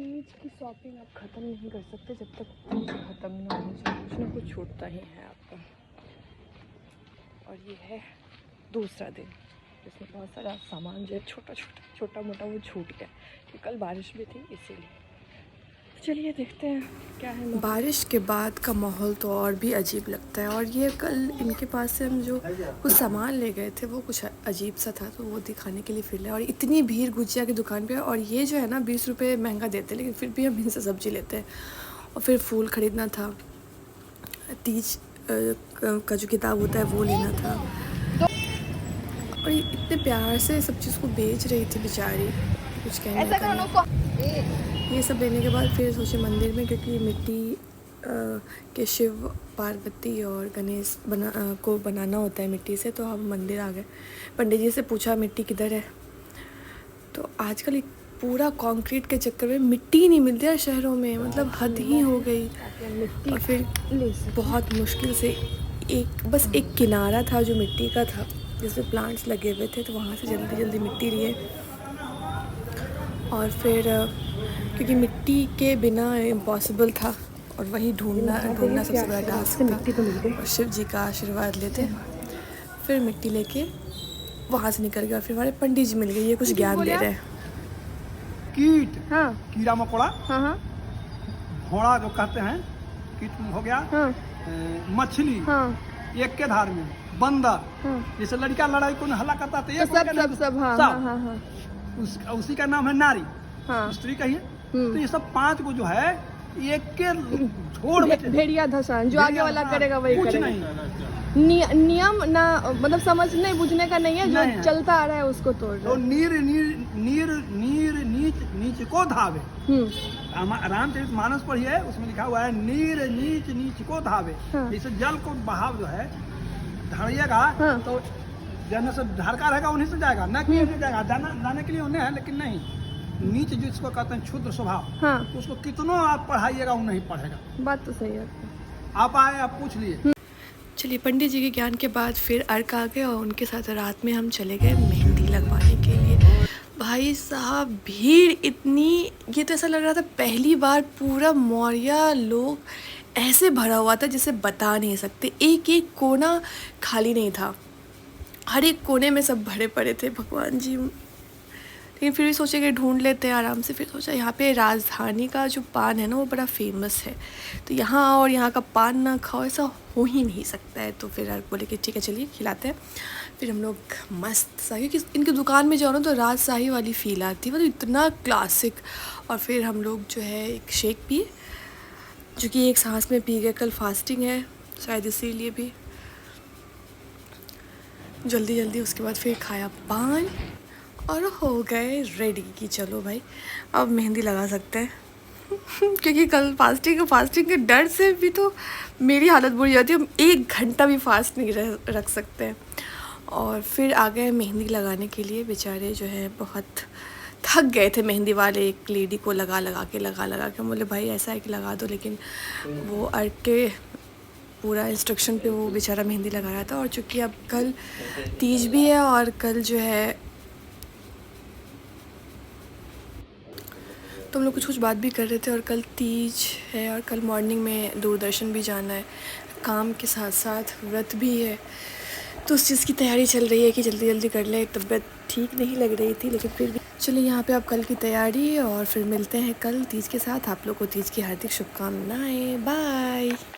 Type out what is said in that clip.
तीज की शॉपिंग आप ख़त्म नहीं कर सकते जब तक तीज ख़त्म ना हो जाए। कुछ ना कुछ छूटता ही है आपका। और ये है दूसरा दिन जिसमें बहुत सारा सामान जो है छोटा मोटा वो छूट गया कि कल बारिश भी थी इसीलिए। चलिए देखते हैं क्या है। बारिश के बाद का माहौल तो और भी अजीब लगता है। और ये कल इनके पास से हम जो कुछ सामान ले गए थे वो कुछ अजीब सा था, तो वो दिखाने के लिए फिर ले। और इतनी भीड़ गुजिया की दुकान पे। और ये जो है ना 20 रुपये महंगा देते, लेकिन फिर भी हम इनसे सब्ज़ी लेते हैं। और फिर फूल ख़रीदना था, तीज का जो किताब होता है वो लेना था। और ये इतने प्यार से सब चीज़ को बेच रही थी बेचारी, कुछ कहने का नहीं। ये सब लेने के बाद फिर सोचे मंदिर में, क्योंकि मिट्टी के शिव पार्वती और गणेश को बनाना होता है मिट्टी से। तो हम मंदिर आ गए, पंडित जी से पूछा मिट्टी किधर है। तो आजकल एक पूरा कंक्रीट के चक्कर में मिट्टी नहीं मिलती है शहरों में, मतलब हद ही हो गई। और फिर बहुत मुश्किल से बस एक किनारा था जो मिट्टी का था जिसमें प्लांट्स लगे हुए थे, तो वहाँ से जल्दी मिट्टी लिए। और फिर क्योंकि मिट्टी के बिना इम्पॉसिबल था और वही ढूंढना सबसे बड़ा टास्क था। और शिव जी का आशीर्वाद लेते फिर मिट्टी लेके वहाँ से निकल गया। फिर हमारे पंडित जी मिल गए, ये कुछ ज्ञान दे रहे हैं। कीट, हाँ, कीड़ा मकोड़ा, हाँ, घोड़ा जो कहते हैं, कीट हो गया। हाँ, मछली, हाँ, एक के धार में बंदर, हाँ, जैसे लड़का लड़ाई को हल्ला करता था, ये सब, हाँ, हाँ, हाँ, उसी का नाम है नारी, हाँ, स्त्री कहिए। तो ये सब 5 को जो है एक के छोड़ भेड़िया धसान, जो आगे वाला करेगा वही कुछ करेगा। नहीं, नियम ना, मतलब समझने बुझने का नहीं है, जो नहीं है। चलता आ रहा है उसको तोड़ रहा तो है। नीर नीच को धावे। रामचरित मानस पढ़िए, उसमें लिखा हुआ है नीर नीच को धावे। हाँ। जैसे जल को बहाव जो है धारिएगा, हाँ। तो जन से धारका रहेगा उन्हीं से जाएगा, न कि उन्हीं जाएगा। जाने के लिए उन्हें है, लेकिन नहीं, नीच जिसको कहते हैं क्षुद्र स्वभाव, हाँ, उसको कितनों आप पढ़ाइएगा वो नहीं पढ़ेगा। बात तो सही है। आप आए, आप पूछ लिए। चलिए, पंडित जी के ज्ञान के बाद फिर अर्क आ गए और उनके साथ रात में हम चले गए मेहंदी लगवाने के लिए। भाई साहब भीड़ इतनी, ये तो ऐसा लग रहा था पहली बार पूरा मौर्य लोग ऐसे भरा हुआ था जिसे बता नहीं सकते। एक एक कोना खाली नहीं था, हर एक कोने में सब भरे पड़े थे। भगवान जी, लेकिन फिर भी सोचे कि ढूंढ लेते हैं आराम से। फिर सोचा यहाँ पे राजधानी का जो पान है ना वो बड़ा फेमस है, तो यहाँ और यहाँ का पान ना खाओ ऐसा हो ही नहीं सकता है। तो फिर बोले कि ठीक है चलिए खिलाते हैं। फिर हम लोग मस्त सा, क्योंकि इनकी दुकान में जाओ ना तो राजशाही वाली फ़ील आती है, मतलब इतना क्लासिक। और फिर हम लोग जो है एक शेक पिए, जो कि एक सांस में पी गए। कल फास्टिंग है शायद इसीलिए भी जल्दी उसके बाद फिर खाया पान और हो गए रेडी कि चलो भाई अब मेहंदी लगा सकते हैं। क्योंकि कल फास्टिंग के डर से भी तो मेरी हालत बुरी जाती है, हम 1 घंटा भी फास्ट नहीं रख सकते हैं। और फिर आ गए मेहंदी लगाने के लिए। बेचारे जो है बहुत थक गए थे मेहंदी वाले, एक लेडी को लगा के बोले भाई ऐसा है कि लगा दो, लेकिन वो अर्क के पूरा इंस्ट्रक्शन पे वो बेचारा मेहंदी लगा रहा था। और चूँकि अब कल तीज भी है और कल जो है तो हम लोग कुछ बात भी कर रहे थे। और कल तीज है और कल मॉर्निंग में दूरदर्शन भी जाना है, काम के साथ साथ व्रत भी है, तो उस चीज़ की तैयारी चल रही है कि जल्दी कर ले। तबीयत ठीक नहीं लग रही थी, लेकिन फिर भी चलिए यहाँ पे आप कल की तैयारी। और फिर मिलते हैं कल तीज के साथ। आप लोग को तीज की हार्दिक शुभकामनाएं। बाय।